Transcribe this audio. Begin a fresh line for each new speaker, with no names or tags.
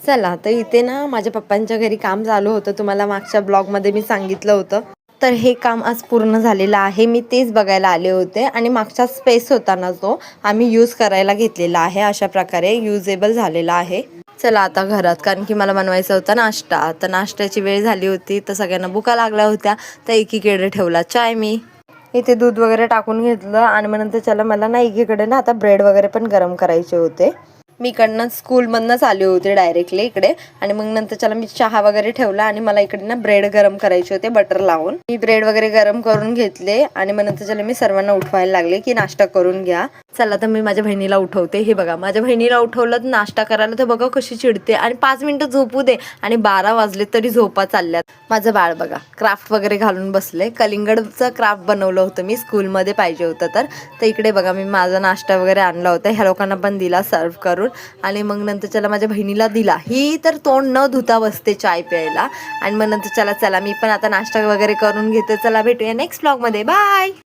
चला तर इथे ना माझ्या पप्पांच्या घरी काम चालू होतं, तुम्हाला मागच्या ब्लॉगमध्ये मी सांगितलं होतं. तर हे काम आज पूर्ण झालेलं आहे. मी तेच बघायला आले होते आणि मागचा स्पेस होता ना तो आम्ही यूज करायला घेतलेला आहे. अशा प्रकारे युजेबल झालेला आहे. चला आता घरात, कारण की मला बनवायचा होता नाश्ता. तर नाश्त्याची वेळ झाली होती, तर सगळ्यांना भुका लागल्या होत्या. तर एकीकडे ठेवला चाय, मी इथे दूध वगैरे टाकून घेतलं आणि मग नंतर चला मला ना एकीकडे ना आता ब्रेड वगैरे पण गरम करायचे होते. मी इकडनं स्कूलमधनंच आले होते डायरेक्टली इकडे आणि मग नंतर चला मी चहा वगैरे ठेवला आणि मला इकडे ना ब्रेड गरम करायचे होते बटर लावून. मी ब्रेड वगैरे गरम करून घेतले आणि मग नंतर चला मी सर्वांना उठवायला लागले की नाश्ता करून घ्या. चला तर मी माझ्या बहिणीला उठवते. हे बघा, माझ्या बहिणीला उठवलं नाश्ता करायला तर बघा कशी चिडते आणि 5 मिनिटं झोपू दे आणि 12 वाजले तरी झोपा चालल्यात. माझं बाळ बघा क्राफ्ट वगैरे घालून बसले. कलिंगडचं क्राफ्ट बनवलं होतं मी, स्कूलमध्ये पाहिजे होतं तर इकडे बघा मी माझा नाश्ता वगैरे आणला होता. ह्या लोकांना पण दिला सर्व करून आणि मग नंतर चला माझ्या बहिणीला दिला. ही तर तोंड न धुता बसते चाय प्यायला आणि मग नंतर चला मी पण आता नाश्ता वगैरे करून घेते. चला भेटूया नेक्स्ट ब्लॉग मध्ये. बाय.